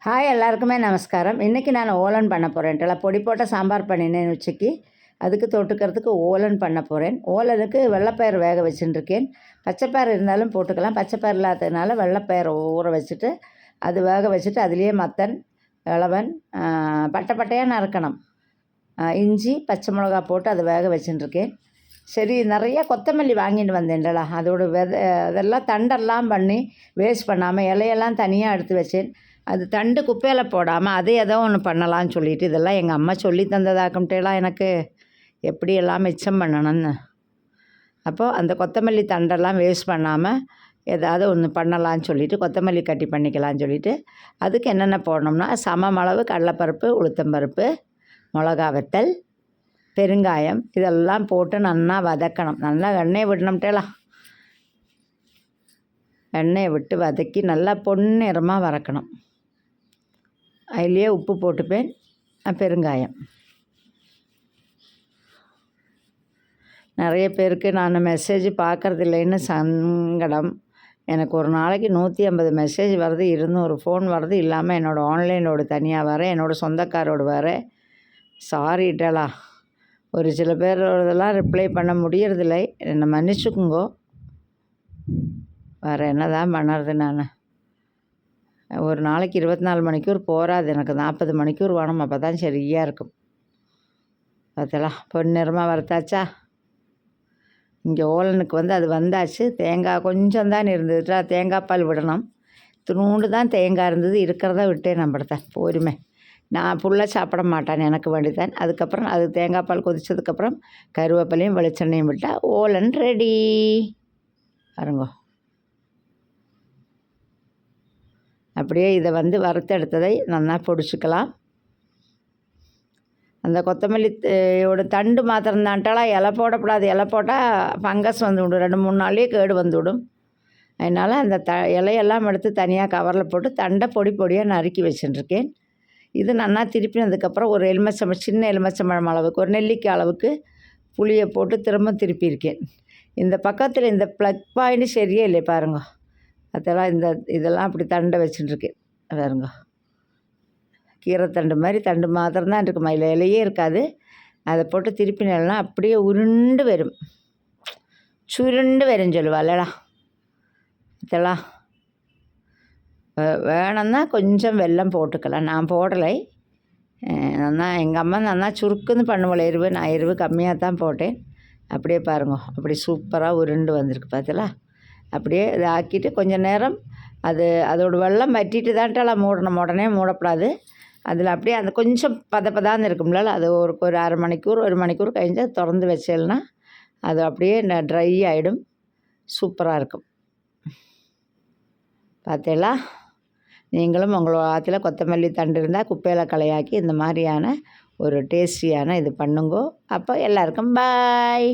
Hi எல்லாருக்குமே நமஸ்காரம். இன்றைக்கி நான் ஓலன் பண்ண போகிறேன்ட்டு பொடி போட்ட சாம்பார் பண்ணினேன் உச்சிக்கு. அதுக்கு தொட்டுக்கிறதுக்கு ஓலன் பண்ண போகிறேன். ஓலனுக்கு வெள்ளைப்பயிறு வேக வச்சுட்டுருக்கேன். பச்சைப்பயிறு இருந்தாலும் போட்டுக்கலாம். பச்சைப்பயிறு இல்லாததுனால வெள்ளைப்பயிறு ஊற வச்சுட்டு அது வேக வச்சுட்டு அதுலேயே மத்தன், இளவன், பட்டையாக நறுக்கணும், இஞ்சி, பச்சை மிளகா போட்டு அதை வேக வச்சுட்டுருக்கேன். சரி, நிறையா கொத்தமல்லி வாங்கிட்டு வந்தேன்டா. அதோட அதெல்லாம் தண்டெல்லாம் பண்ணி வேஸ்ட் பண்ணாமல் இலையெல்லாம் தனியாக எடுத்து வச்சேன். அது தண்டு குப்பையில் போடாமல் அது ஏதோ ஒன்று பண்ணலான்னு சொல்லிட்டு இதெல்லாம் எங்கள் அம்மா சொல்லி தந்ததாக்கம்ட்டேலாம் எனக்கு எப்படியெல்லாம் மிச்சம் பண்ணணும்னு. அப்போது அந்த கொத்தமல்லி தண்டெல்லாம் வேஸ்ட் பண்ணாமல் ஏதாவது ஒன்று பண்ணலான்னு சொல்லிவிட்டு கொத்தமல்லி கட்டி பண்ணிக்கலான்னு சொல்லிவிட்டு அதுக்கு என்னென்ன போடணும்னா சமமளவு கடலைப்பருப்பு, உளுத்தம்பருப்பு, மிளகா வத்தல், பெருங்காயம் இதெல்லாம் போட்டு நல்லா வதக்கணும். நல்லா எண்ணெயை விடணும்ட்டேலாம். எண்ணெயை விட்டு வதக்கி நல்லா பொன்னிறமாக வதக்கணும். அதுலேயே உப்பு போட்டுப்பேன், பெருங்காயம். நிறைய பேருக்கு நான் மெசேஜ் பார்க்குறதில்லைன்னு சங்கடம். எனக்கு ஒரு நாளைக்கு 150 மெசேஜ் வருது, 200 ஃபோன் வருது. இல்லாமல் என்னோடய ஆன்லைனோடு தனியாக வர, என்னோடய சொந்தக்காரோடு வர. சாரிட்டலா, ஒரு சில பேரோடதெல்லாம் ரிப்ளை பண்ண முடியறதில்லை, என்னை மன்னிச்சுக்குங்கோ. வேறு என்ன தான் பண்ணுறது? நான் ஒரு நாளைக்கு 24 மணிக்கூர் போகாது, எனக்கு 40 மணிக்கூர் வேணும். அப்போ தான் சரியாக இருக்கும். பார்த்தலாம், பொன்னிறமாக வறுத்தாச்சா. இங்கே ஓலனுக்கு அது வந்தாச்சு. தேங்காய் கொஞ்சம் தான் இருந்ததுட்டா, தேங்காய் பால் விடணும். துணூண்டு தான் தேங்காய் இருந்தது, இருக்கிறத விட்டேன். நம்படுத்தேன் போருமே. நான் ஃபுல்லாக சாப்பிட மாட்டேன், எனக்கு வேண்டிதான். அதுக்கப்புறம் அது தேங்காய் பால் கொதித்ததுக்கப்புறம் கருவேப்பிலையும் வெளிச்செண்ணையும் விட்டால் ஓலன் ரெடி. பாருங்கோ. அப்படியே இதை வறுத்தெடுத்ததை நல்லா பொடிச்சுக்கலாம். அந்த கொத்தமல்லியோட தண்டு மாத்திரம்தான்ட்டாலாம் இலை போடக்கூடாது. இலை போட்டால் ஃபங்கஸ் வந்துவிடும், 2-3 நாள்லேயே கேடு வந்துவிடும். அதனால் அந்த இலையெல்லாம் எடுத்து தனியாக கவரில் போட்டு தண்டை பொடியாக நறுக்கி வச்சுட்டுருக்கேன். இது நல்லா திருப்பினதுக்கப்புறம் ஒரு சின்ன எலுமிச்சம்பழம் அளவுக்கு, ஒரு நெல்லிக்காய் அளவுக்கு புளியை போட்டு திரும்ப திருப்பியிருக்கேன். இந்த பக்கத்தில் இந்த ப்ளக் பாயிண்ட் சரியே இல்லை பாருங்க. அதெல்லாம் இதெல்லாம் அப்படி தண்டை வச்சுட்டுருக்கேன் பாருங்க. கீரைத்தண்டு மாதிரி தண்டு மாத்திரம்தான் இருக்குமா, இல்லை இலையே இருக்காது. அதை போட்டு திருப்பினா அப்படியே உருண்டு வரும், சுருண்டு வரும் சொல்லுவாள்லடா. இதெல்லாம் வேணும்னா கொஞ்சம் வெல்லம் போட்டுக்கலாம். நான் போடலை. நல்லா எங்கள் அம்மா நல்லா சுருக்குன்னு பண்ணுவோம் எருவு. நான் எருவு கம்மியாக தான் போட்டேன். அப்படியே பாருங்க, அப்படி சூப்பராக உருண்டு வந்திருக்கு பார்த்தீங்களா. அப்படியே இதை ஆக்கிட்டு கொஞ்சம் நேரம் அதோட வெள்ளம் வற்றிட்டு தான்ட்டாலாம் மூடணும். உடனே மூடக்கூடாது. அதில் அப்படியே அந்த கொஞ்சம் பதப்பதான்னு இருக்கும்ல, அது ஒரு அரை மணிக்கூர் 1 மணிக்கூர் கழிஞ்சு திறந்து வச்சேன்னா அது அப்படியே ட்ரை ஆகிடும். சூப்பராக இருக்கும். பார்த்தீங்களா. நீங்களும் உங்களோட ஆற்றுல கொத்தமல்லி தண்டு இருந்தால் குப்பையில் களையாக்கி இந்த மாதிரியான ஒரு டேஸ்டியான இது பண்ணுங்கோ. அப்போ எல்லாருக்கும் பாய்.